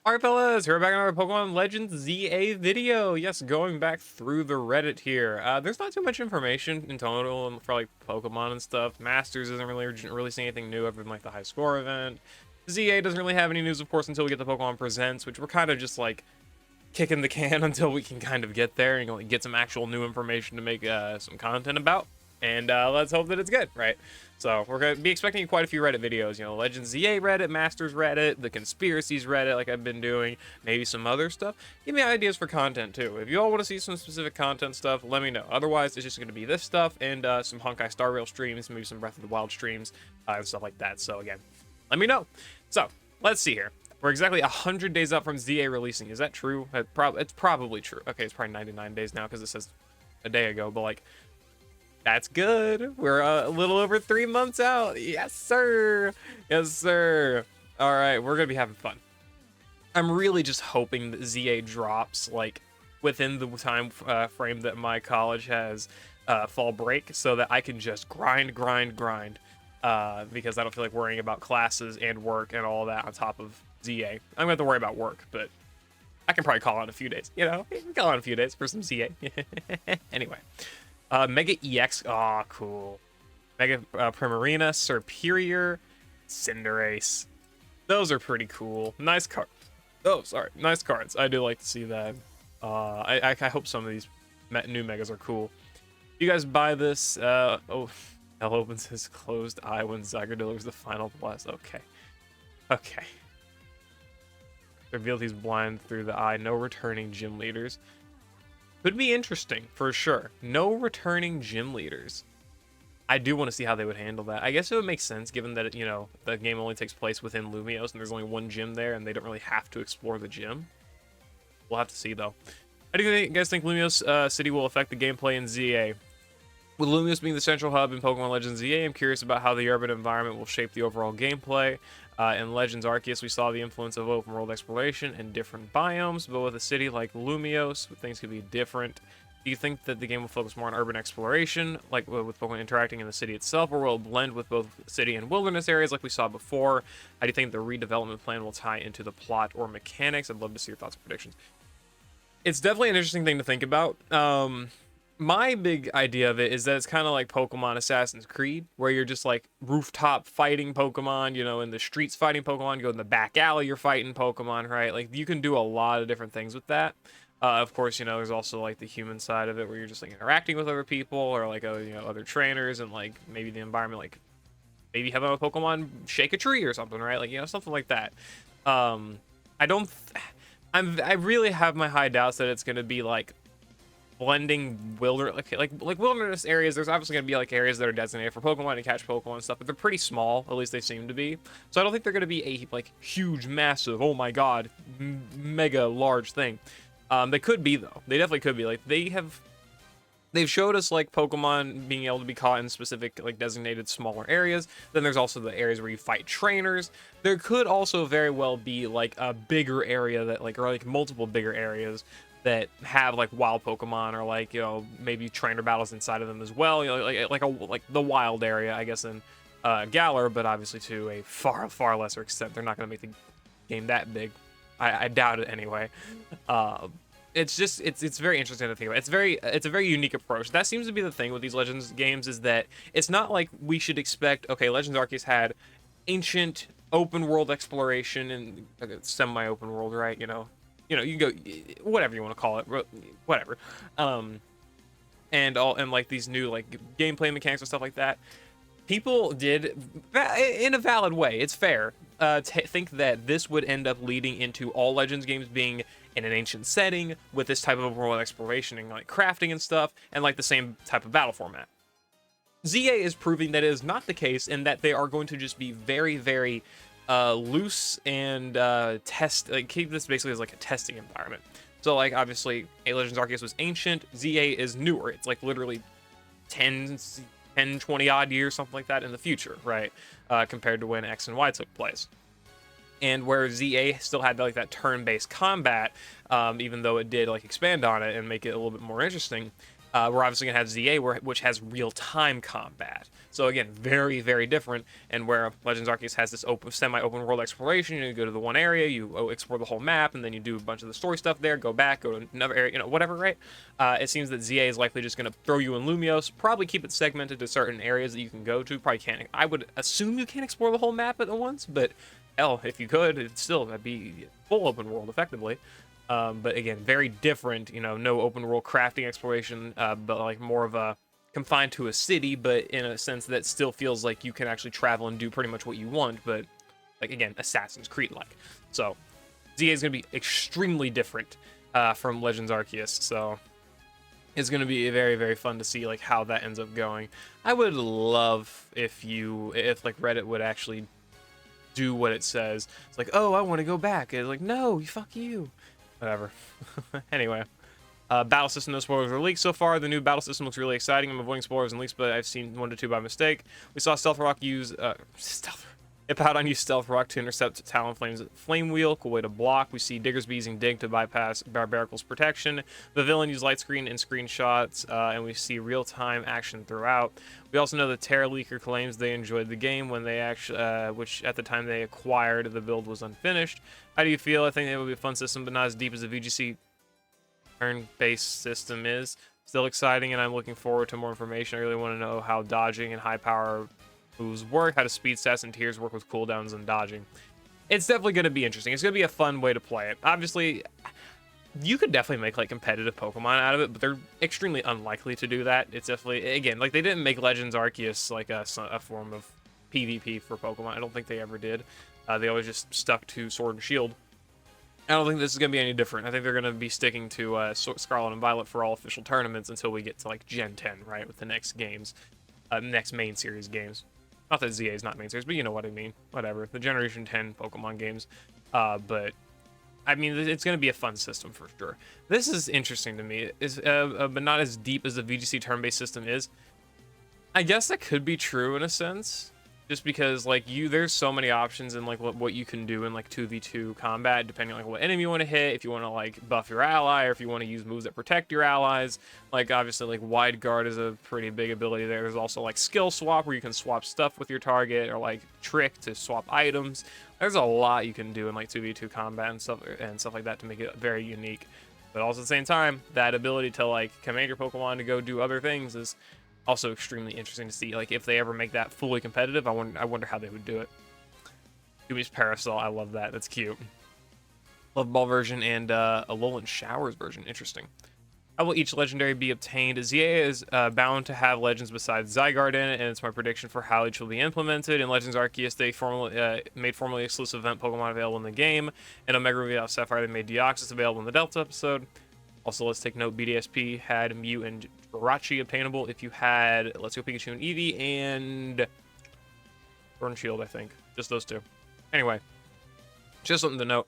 Alright fellas, we're back on our Pokemon Legends ZA video. Yes, going back through the Reddit here. There's not too much information in total for like Pokemon and stuff. Masters isn't really releasing anything new other than like the high score event. ZA doesn't really have any news, of course, until we get the Pokemon Presents, which we're kind of just like kicking the can until we can kind of get there and like, get some actual new information to make some content about. And let's hope that it's good, right? So we're going to be expecting quite a few Reddit videos, you know, Legends ZA Reddit, Masters Reddit, the Conspiracies Reddit, like I've been doing, maybe some other stuff. Give me ideas for content, too. If you all want to see some specific content stuff, let me know. Otherwise, it's just going to be this stuff and some Honkai Star Rail streams, maybe some Breath of the Wild streams, and stuff like that. So, again, let me know. So, let's see here. We're exactly 100 days up from ZA releasing. Is that true? It's probably true. Okay, it's probably 99 days now because it says a day ago, but, like, that's good. We're a little over 3 months out. Yes, sir. Yes, sir. All right, we're gonna be having fun. I'm really just hoping that ZA drops like within the time frame that my college has fall break, so that I can just grind, because I don't feel like worrying about classes and work and all that on top of ZA. I'm gonna have to worry about work, but I can probably call on a few days. You know, call on a few days for some ZA. Anyway. Mega EX, oh cool. Mega Primarina, Superior, Cinderace. Those are pretty cool. Nice cards. Oh, sorry, nice cards. I do like to see that. I hope some of these new Megas are cool. You guys buy this? Oh, Hell opens his closed eye when Zyger delivers the final blast. Okay. Okay. Revealed he's blind through the eye. No returning gym leaders. Could be interesting, for sure. No returning gym leaders. I do want to see how they would handle that. I guess it would make sense, given that, you know, the game only takes place within Lumios, and there's only one gym there, and they don't really have to explore the gym. We'll have to see, though. How do you guys think Lumios City will affect the gameplay in ZA? With Lumios being the central hub in Pokemon Legends ZA, I'm curious about how the urban environment will shape the overall gameplay. In Legends Arceus, we saw the influence of open world exploration and different biomes, but with a city like Lumios, things could be different. Do you think that the game will focus more on urban exploration, like with Pokemon interacting in the city itself, or will it blend with both city and wilderness areas like we saw before? How do you think the redevelopment plan will tie into the plot or mechanics? I'd love to see your thoughts and predictions. It's definitely an interesting thing to think about. My big idea of it is that it's kind of like Pokemon Assassin's Creed, where you're just like rooftop fighting Pokemon, you know, in the streets fighting Pokemon, you go in the back alley, you're fighting Pokemon, right? Like you can do a lot of different things with that. Of course, you know, there's also like the human side of it where you're just like interacting with other people or like, you know, other trainers and like maybe the environment, like maybe having a Pokemon shake a tree or something, right? Like, you know, something like that. I I really have my high doubts that it's going to be like blending wilderness areas. There's obviously going to be like areas that are designated for Pokemon to catch Pokemon and stuff, but they're pretty small, at least they seem to be. So I don't think they're going to be a like huge, massive, oh my god, mega large thing. They could be though. They definitely could be. Like they've showed us like Pokemon being able to be caught in specific like designated smaller areas. Then there's also the areas where you fight trainers. There could also very well be like a bigger area that like, or like multiple bigger areas that have like wild Pokemon or like, you know, maybe trainer battles inside of them as well. You know, like the wild area, I guess, in Galar, but obviously to a far lesser extent. They're not going to make the game that big. I doubt it anyway. It's just it's very interesting to think about. It's a very unique approach. That seems to be the thing with these Legends games, is that it's not like we should expect, okay, Legends Arceus had ancient open world exploration and semi-open world, right? You know, you can go whatever you want to call it, whatever. And like these new like gameplay mechanics and stuff like that. People did in a valid way. It's fair. Think that this would end up leading into all Legends games being in an ancient setting with this type of world exploration and like crafting and stuff, and like the same type of battle format. ZA is proving that it is not the case, and that they are going to just be very loose and keep this basically as like a testing environment. So like obviously Legends Arceus was ancient, ZA is newer. It's like literally 10, 20 odd years, something like that in the future, right? Compared to when X and Y took place. And where ZA still had like that turn-based combat, even though it did like expand on it and make it a little bit more interesting, We're obviously going to have ZA, which has real-time combat. So again, very, very different. And where Legends Arceus has this semi-open world exploration, you go to the one area, you explore the whole map, and then you do a bunch of the story stuff there, go back, go to another area, whatever, right? It seems that ZA is likely just going to throw you in Lumios, probably keep it segmented to certain areas that you can go to. Probably can't. I would assume you can't explore the whole map at once, but hell, if you could, that'd be full open world effectively. But again, very different, no open world crafting exploration, but like more of a confined to a city, but in a sense that still feels like you can actually travel and do pretty much what you want, but like, again, Assassin's Creed-like. So ZA is going to be extremely different from Legends Arceus, so it's going to be very, very fun to see like how that ends up going. I would love if like Reddit would actually do what it says. It's like, oh, I want to go back. It's like, no, fuck you. Whatever. Anyway, battle system, no spoilers or leaks so far. The new battle system looks really exciting. I'm avoiding spoilers and leaks, but I've seen 1 to 2 by mistake. We saw Stealth Rock use Hippowdon use Stealth Rock to intercept Talonflame's Flame Wheel. Cool way to block. We see Diggersby using Dig to bypass Barbaricle's protection. The villain used Light Screen and screenshots, and we see real-time action throughout. We also know that Terra Leaker claims they enjoyed the game when they actually, which at the time they acquired, the build was unfinished. How do you feel? I think it would be a fun system, but not as deep as the VGC turn-based system is. Still exciting, and I'm looking forward to more information. I really want to know how dodging and high-power moves work, how do speed stats and tiers work with cooldowns and dodging. It's definitely going to be interesting. It's going to be a fun way to play it. Obviously, you could definitely make like competitive Pokemon out of it, but they're extremely unlikely to do that. It's definitely, again, like they didn't make Legends Arceus like a form of PvP for Pokemon. I don't think they ever did. They always just stuck to Sword and Shield. I don't think this is going to be any different. I think they're going to be sticking to Scarlet and Violet for all official tournaments until we get to like Gen 10, right, with the next games, next main series games. Not that ZA is not main series, but you know what I mean. Whatever. The Generation 10 Pokemon games. But, I mean, it's going to be a fun system for sure. This is interesting to me, but not as deep as the VGC turn-based system is. I guess that could be true in a sense. Just because, like, there's so many options in, like, what you can do in, like, 2v2 combat, depending on, like, what enemy you want to hit, if you want to, like, buff your ally, or if you want to use moves that protect your allies. Like, obviously, like, Wide Guard is a pretty big ability there. There's also, like, Skill Swap, where you can swap stuff with your target, or, like, Trick to swap items. There's a lot you can do in, like, 2v2 combat and stuff like that to make it very unique. But also at the same time, that ability to, like, command your Pokemon to go do other things is also extremely interesting to see. Like, if they ever make that fully competitive, I wonder how they would do it. Yumi's Parasol, I love that. That's cute. Love Ball version and Alolan Showers version. Interesting. How will each legendary be obtained? ZA is bound to have legends besides Zygarde in it, and it's my prediction for how each will be implemented. In Legends Arceus, they made formerly exclusive event Pokemon available in the game. In Omega Ruby Alpha Sapphire, they made Deoxys available in the Delta episode. Also, let's take note, BDSP had Mew and Jirachi obtainable if you had Let's Go Pikachu and Eevee and Sword and Shield, I think. Just those two. Anyway, just something to note.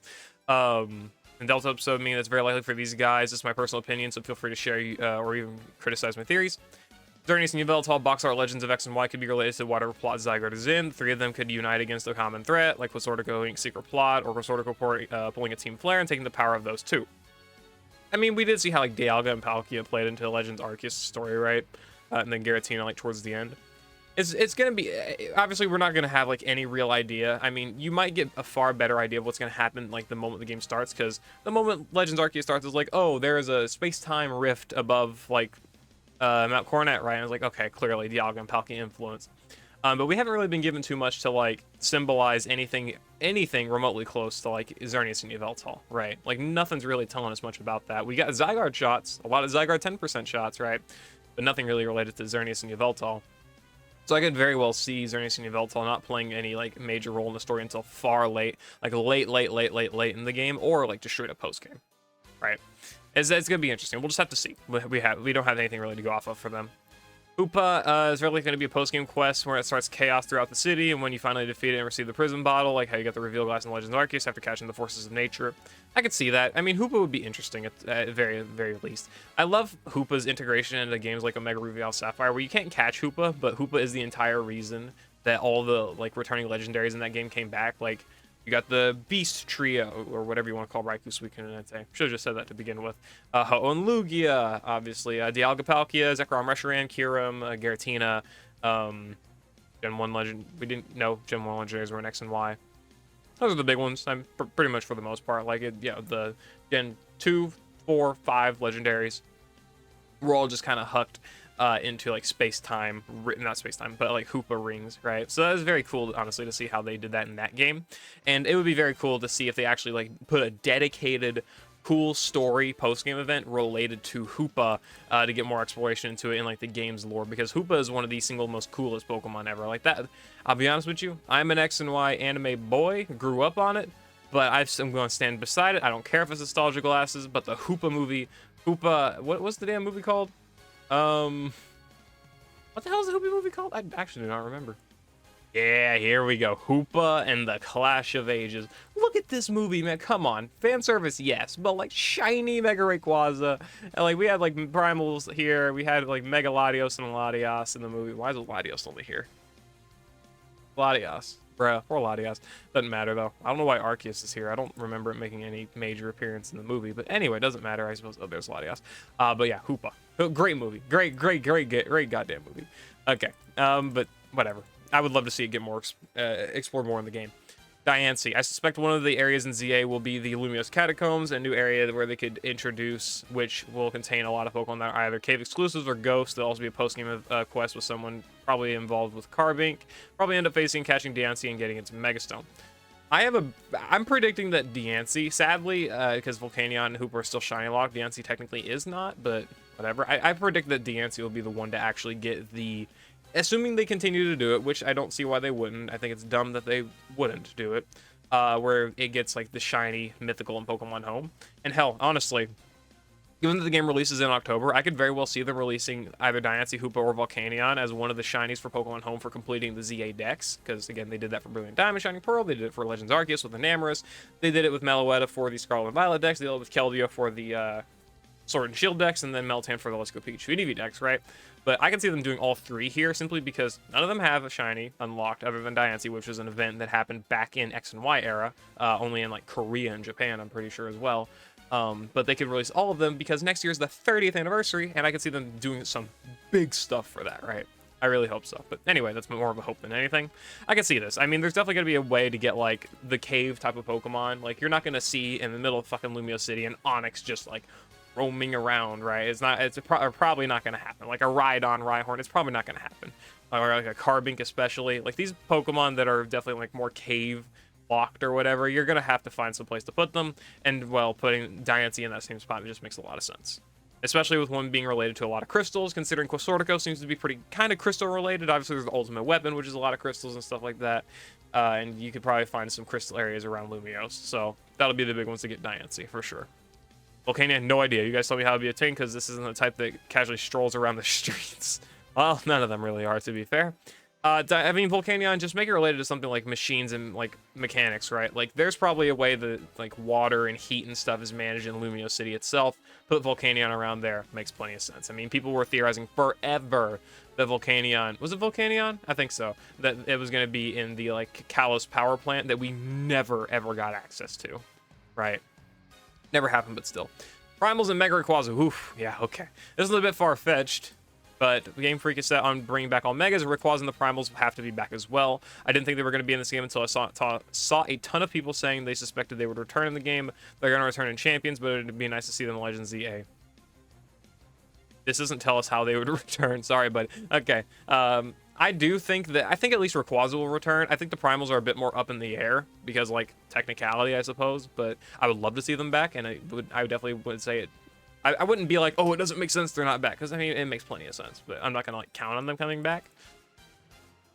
In Delta episode, meaning that's very likely for these guys. This is my personal opinion, so feel free to share or even criticize my theories. Xerneas and Yveltal box art Legends of X and Y could be related to whatever plot Zygarde is in. The 3 of them could unite against a common threat, like Quasartico Secret Plot, or Quasartico pulling a Team Flare and taking the power of those two. I mean, we did see how, like, Dialga and Palkia played into Legends Arceus story, right? And then Giratina, like, towards the end. It's going to be... Obviously, we're not going to have, like, any real idea. I mean, you might get a far better idea of what's going to happen, like, the moment the game starts, because the moment Legends Arceus starts, it's like, oh, there is a space-time rift above, like, Mount Coronet, right? And it's like, okay, clearly, Dialga and Palkia influence. But we haven't really been given too much to, like, symbolize anything remotely close to, like, Xerneas and Yveltal, right? Like, nothing's really telling us much about that. We got Zygarde shots, a lot of Zygarde 10% shots, right? But nothing really related to Xerneas and Yveltal. So I could very well see Xerneas and Yveltal not playing any, like, major role in the story until far late, like, late in the game, or, like, just straight up post-game, right? It's going to be interesting. We'll just have to see. We don't have anything really to go off of for them. Hoopa is really going to be a post-game quest where it starts chaos throughout the city, and when you finally defeat it and receive the prison bottle, like how you get the reveal glass in Legends Arceus after catching the forces of nature. I could see that. I mean, Hoopa would be interesting at very least. I love Hoopa's integration into games like Omega Ruby Alpha Sapphire, where you can't catch Hoopa, but Hoopa is the entire reason that all the, like, returning legendaries in that game came back. Like, You got the Beast Trio, or whatever you want to call Raikou, Suicune, and Entei. Should have just said that to begin with. Ho-Oh Lugia, obviously. Dialga Palkia, Zekrom Reshiram, Kyurem, Giratina. Gen 1 Legend. We didn't know Gen 1 Legendaries were in X and Y. Those are the big ones. I'm pretty much for the most part. Like, the Gen 2, 4, 5 Legendaries were all just kind of hucked into like space-time, not space-time, but like Hoopa rings, right? So that was very cool, honestly, to see how they did that in that game. And it would be very cool to see if they actually like put a dedicated cool story post-game event related to Hoopa to get more exploration into it in like the game's lore, because Hoopa is one of the single most coolest Pokemon ever. Like that, I'll be honest with you, I'm an X and Y anime boy, grew up on it, but I'm going to stand beside it. I don't care if it's nostalgia glasses, but the Hoopa movie, what was the damn movie called? What the hell is the Hoopa movie called? I actually do not remember. Yeah, here we go. Hoopa and the Clash of Ages. Look at this movie, man. Come on. Fan service, yes. But, like, shiny Mega Rayquaza. And, like, we had, like, Primals here. We had, like, Mega Latios and Latias in the movie. Why is Latios only here? Latias. Bruh, poor Latias. Doesn't matter, though. I don't know why Arceus is here. I don't remember it making any major appearance in the movie. But anyway, doesn't matter, I suppose. Oh, there's Latias. But yeah, Hoopa. Great movie. Great goddamn movie. Okay. But whatever. I would love to see it get more explored more in the game. Diancie. I suspect one of the areas in ZA will be the Lumiose Catacombs, a new area where they could introduce, which will contain a lot of Pokemon that are either cave exclusives or ghosts. There'll also be a post-game quest with someone probably involved with Carbink. Probably end up catching Diancie and getting its Megastone. I'm predicting that Diancie, sadly, because Volcanion and Hoopa are still shiny locked, Diancie technically is not, but whatever. I predict that Diancie will be the one to actually get the, assuming they continue to do it, which I don't see why they wouldn't. I think it's dumb that they wouldn't do it, where it gets like the shiny, mythical, and Pokemon home. And hell, honestly, given that the game releases in October, I could very well see them releasing either Diancie, Hoopa, or Volcanion as one of the shinies for Pokemon Home for completing the ZA Dex. Because, again, they did that for Brilliant Diamond, Shining Pearl. They did it for Legends Arceus with Enamorus. They did it with Meloetta for the Scarlet and Violet Dex. They did it with Keldeo for the Sword and Shield Dex. And then Meltan for the Let's Go Pikachu and Eevee Dex, right? But I can see them doing all three here simply because none of them have a shiny unlocked other than Diancie, which was an event that happened back in X and Y era, only in like Korea and Japan, I'm pretty sure as well. But they could release all of them because next year is the 30th anniversary, and I could see them doing some big stuff for that, right? I really hope so. But anyway, that's more of a hope than anything. I can see this. I mean, there's definitely going to be a way to get, like, the cave type of Pokemon. Like, you're not going to see in the middle of fucking Lumiose City an Onix just, like, roaming around, right? It's probably not going to happen. Like a Rhydon, Rhyhorn, it's probably not going to happen. Or like a Carbink especially. Like these Pokemon that are definitely like more cave locked or whatever, you're going to have to find some place to put them. And, well, putting Diancie in that same spot just makes a lot of sense. Especially with one being related to a lot of crystals, considering Quasartico seems to be pretty kind of crystal related. Obviously, there's the ultimate weapon, which is a lot of crystals and stuff like that. And you could probably find some crystal areas around Lumiose. So that'll be the big ones to get Diancie for sure. Volcanion, no idea. You guys tell me how to be a thing, because this isn't the type that casually strolls around the streets. Well, none of them really are, to be fair. I mean, Volcanion, just make it related to something like machines and, like, mechanics, right? Like, there's probably a way that, like, water and heat and stuff is managed in Lumiose City itself. Put Volcanion around there. Makes plenty of sense. I mean, people were theorizing forever that Volcanion... Was it Volcanion? I think so. That it was going to be in the, like, Kalos power plant that we never, ever got access to, right? Never happened, but still. Primals and Mega Rayquaza. Oof, yeah, okay. This is a little bit far-fetched, but Game Freak is set on bringing back all Megas. Rayquaza and the Primals have to be back as well. I didn't think they were going to be in this game until I saw a ton of people saying they suspected they would return in the game. They're going to return in Champions, but it would be nice to see them in Legends ZA. This doesn't tell us how they would return. Sorry, but okay. I think at least Rayquaza will return. I think the Primals are a bit more up in the air because, like, technicality, I suppose. But I would love to see them back, and I definitely would say it. I wouldn't be like, oh, it doesn't make sense they're not back, because I mean it makes plenty of sense. But I'm not gonna like count on them coming back.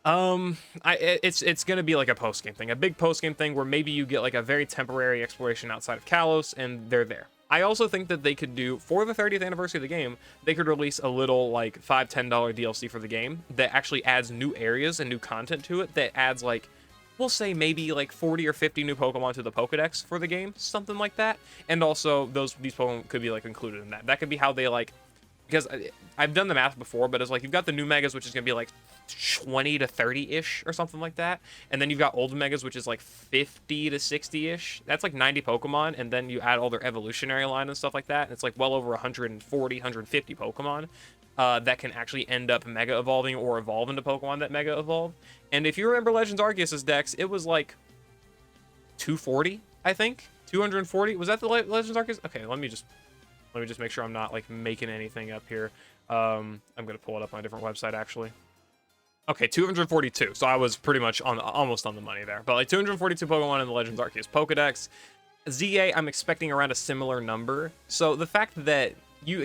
It's gonna be like a post game thing, a big post game thing where maybe you get like a very temporary exploration outside of Kalos, and they're there. I also think that they could do, for the 30th anniversary of the game, they could release a little, like, $5-10 DLC for the game that actually adds new areas and new content to it, that adds, like, we'll say maybe, like, 40 or 50 new Pokemon to the Pokedex for the game, something like that. And also, these Pokemon could be, like, included in that. That could be how they, like, because I've done the math before, but it's like, you've got the new Megas, which is going to be, like, 20 to 30-ish or something like that. And then you've got old megas, which is like 50 to 60-ish. That's like 90 Pokemon. And then you add all their evolutionary line and stuff like that. And it's like well over 140, 150 Pokemon that can actually end up mega evolving or evolve into Pokemon that mega evolve. And if you remember Legends Arceus' decks, it was like 240, I think. 240. Was that the Legends Arceus? Okay, let me just make sure I'm not like making anything up here. I'm gonna pull it up on a different website actually. Okay, 242. So I was pretty much almost on the money there. But like 242 Pokemon in the Legends Arceus Pokedex. ZA, I'm expecting around a similar number. So the fact that you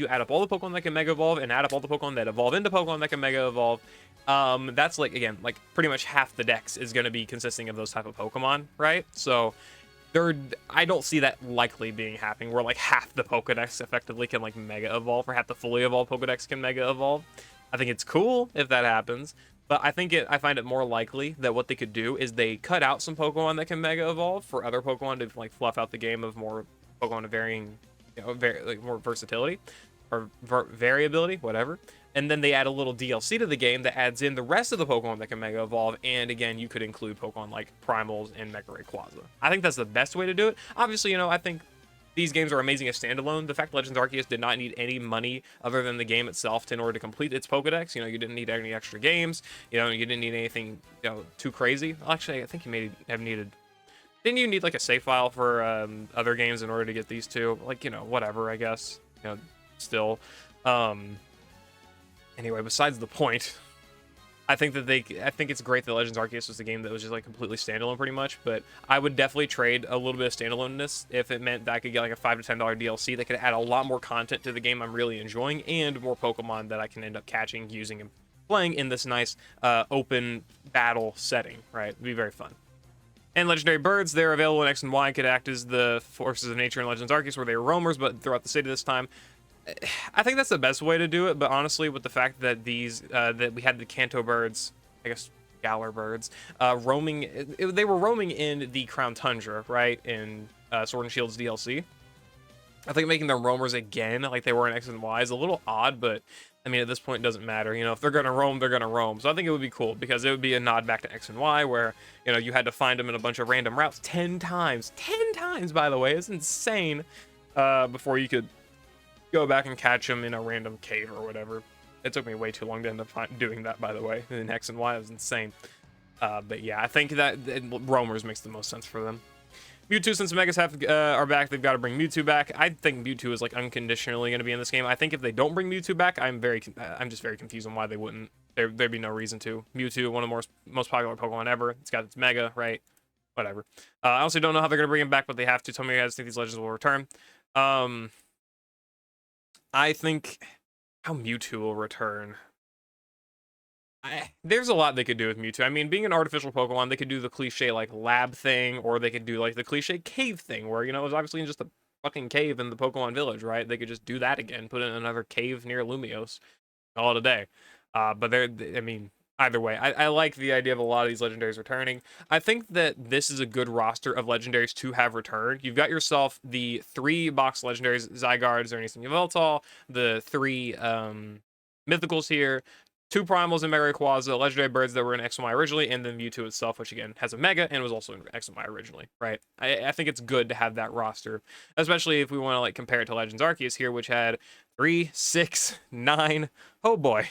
add up all the Pokemon that can Mega Evolve and add up all the Pokemon that evolve into Pokemon that can Mega Evolve. That's like, again, like pretty much half the dex is going to be consisting of those type of Pokemon, right? So I don't see that likely being happening where like half the Pokedex effectively can like Mega Evolve, or half the fully evolved Pokedex can Mega Evolve. I think it's cool if that happens, but I find it more likely that what they could do is they cut out some Pokemon that can Mega Evolve for other Pokemon to like fluff out the game of more Pokemon of varying, like more versatility or variability, whatever. And then they add a little DLC to the game that adds in the rest of the Pokemon that can Mega Evolve. And again, you could include Pokemon like Primals and Mega Rayquaza. I think that's the best way to do it. Obviously, I think these games are amazing as standalone. The fact Legends Arceus did not need any money other than the game itself in order to complete its Pokedex. You didn't need any extra games. You didn't need anything, too crazy. Actually, I think you may have needed... Didn't you need like a save file for other games in order to get these two? Like, whatever, I guess. Still. Anyway, besides the point, I think it's great that Legends Arceus was a game that was just like completely standalone pretty much, but I would definitely trade a little bit of standaloneness if it meant that I could get like a $5 to $10 DLC that could add a lot more content to the game I'm really enjoying and more Pokemon that I can end up catching, using, and playing in this nice open battle setting, right? It'd be very fun. And legendary birds, they're available in X and Y, could act as the forces of nature in Legends Arceus, where they were roamers, but throughout the city this time. I think that's the best way to do it, but honestly, with the fact that that we had the Kanto birds, I guess Galar birds, roaming, they were roaming in the Crown Tundra, right, in Sword and Shield's DLC. I think making them roamers again, like they were in X and Y, is a little odd, but I mean, at this point, it doesn't matter. If they're gonna roam, they're gonna roam. So I think it would be cool because it would be a nod back to X and Y, where you had to find them in a bunch of random routes 10 times, by the way, it's insane, before you could go back and catch them in a random cave or whatever. It took me way too long to end up doing that, by the way. In X and Y, it was insane. But yeah, I think that roamers makes the most sense for them. Mewtwo, since the Megas are back, they've got to bring Mewtwo back. I think Mewtwo is like unconditionally going to be in this game. I think if they don't bring Mewtwo back, I'm just very confused on why they wouldn't. There'd be no reason to. Mewtwo, one of the most popular Pokemon ever. It's got its Mega, right? Whatever. I also don't know how they're going to bring him back, but they have to. Tell me, you guys think these legends will return. I think how Mewtwo will return. There's a lot they could do with Mewtwo. I mean, being an artificial Pokemon, they could do the cliche like lab thing, or they could do like the cliche cave thing, where it was obviously just a fucking cave in the Pokemon Village, right? They could just do that again, put in another cave near Lumiose, call it a day. But I mean, either way, I like the idea of a lot of these legendaries returning. I think that this is a good roster of legendaries to have returned. You've got yourself the 3 box legendaries, Zygarde, Xerneas, and Yveltal, the 3 mythicals here, 2 primals and Mega Rayquaza, legendary birds that were in X and Y originally, and then Mewtwo itself, which again has a Mega and was also in X and Y originally, right? I think it's good to have that roster, especially if we want to like compare it to Legends Arceus here, which had 3, 6, 9, oh boy,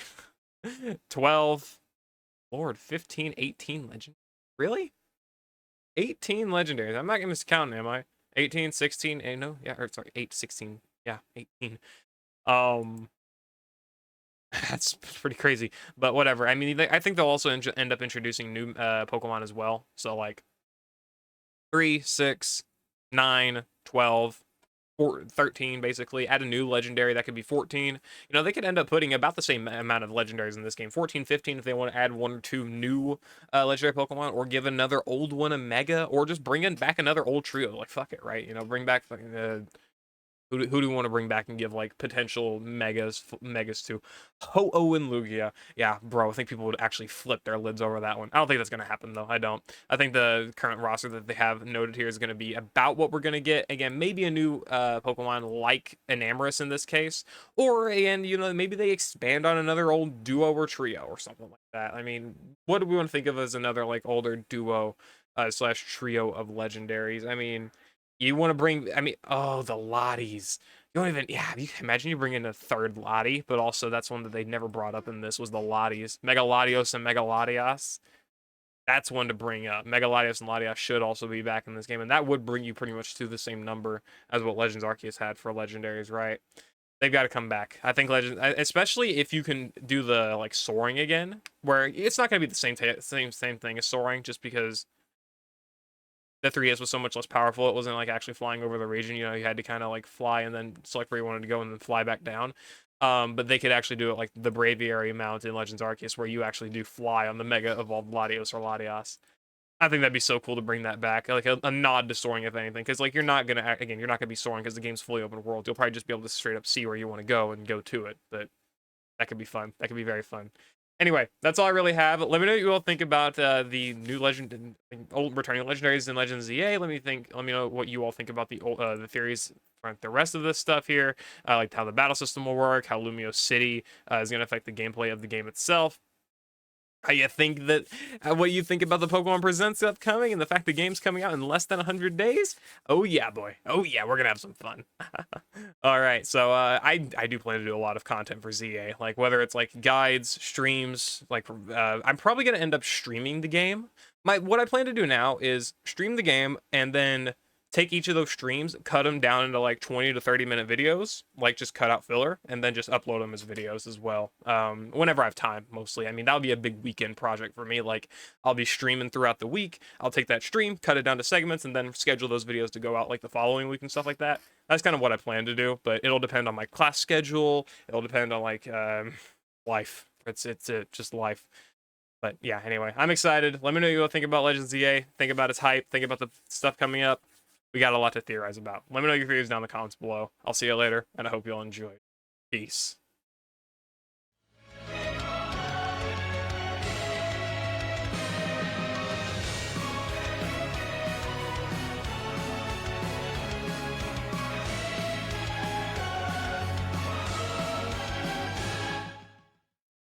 12, Lord, 15, 18 legend. Really? 18 legendaries. I'm not going to count, am I? 18, 16, no, yeah, or sorry, 8, 16, yeah, 18. That's pretty crazy, but whatever. I mean, I think they'll also end up introducing new Pokemon as well. So like 3, 6, 9, 12, 13, basically. Add a new legendary that could be 14. They could end up putting about the same amount of legendaries in this game, 14, 15, if they want to add 1 or 2 new legendary Pokemon, or give another old one a Mega, or just bring in back another old trio. Like, fuck it, right? Bring back fucking Who do we want to bring back and give like potential megas to? Ho-Oh and Lugia. Yeah, bro, I think people would actually flip their lids over that one. I don't think that's gonna happen though. I don't. I think the current roster that they have noted here is gonna be about what we're gonna get. Again, maybe a new Pokemon like Enamorus in this case, or again, maybe they expand on another old duo or trio or something like that. I mean, what do we want to think of as another like older duo slash trio of legendaries? I mean. You want to bring, I mean, oh, the Lotties. You don't even, yeah, you can imagine you bring in a third Lottie, but also that's one that they never brought up in this was the Lotties. Mega Latios and Mega Latias. That's one to bring up. Mega Latios and Latias should also be back in this game, and that would bring you pretty much to the same number as what Legends Arceus had for Legendaries, right? They've got to come back. I think Legends, especially if you can do the like soaring again, where it's not going to be the same thing as soaring, just because the 3S was so much less powerful. It wasn't like actually flying over the region. You had to kind of like fly and then select where you wanted to go and then fly back down. But they could actually do it like the Braviary mount in Legends Arceus, where you actually do fly on the Mega Evolved Latios or Latias. I think that'd be so cool to bring that back, like a nod to soaring, if anything, because like you're not gonna be soaring because the game's fully open world. You'll probably just be able to straight up see where you want to go and go to it. But that could be fun. That could be very fun. Anyway, that's all I really have. Let me know what you all think about the new old returning legendaries in Legends ZA. Let me know what you all think about the theories for the rest of this stuff here, like how the battle system will work, how Lumio City is going to affect the gameplay of the game itself. How you think that what you think about the Pokemon Presents upcoming and the fact the game's coming out in less than 100 days? Oh yeah, boy. Oh yeah, we're gonna have some fun. All right, so I do plan to do a lot of content for ZA, like whether it's like guides, streams, like I'm probably gonna end up streaming the game. What I plan to do now is stream the game and then take each of those streams, cut them down into like 20 to 30-minute videos, like just cut out filler, and then just upload them as videos as well. Whenever I have time, mostly. I mean, that'll be a big weekend project for me. Like, I'll be streaming throughout the week. I'll take that stream, cut it down to segments, and then schedule those videos to go out like the following week and stuff like that. That's kind of what I plan to do, but it'll depend on my class schedule. It'll depend on like life. It's just life. But yeah, anyway, I'm excited. Let me know what you think about Legends ZA. Think about its hype. Think about the stuff coming up. We got a lot to theorize about. Let me know your theories down in the comments below. I'll see you later, and I hope you all enjoyed. Peace.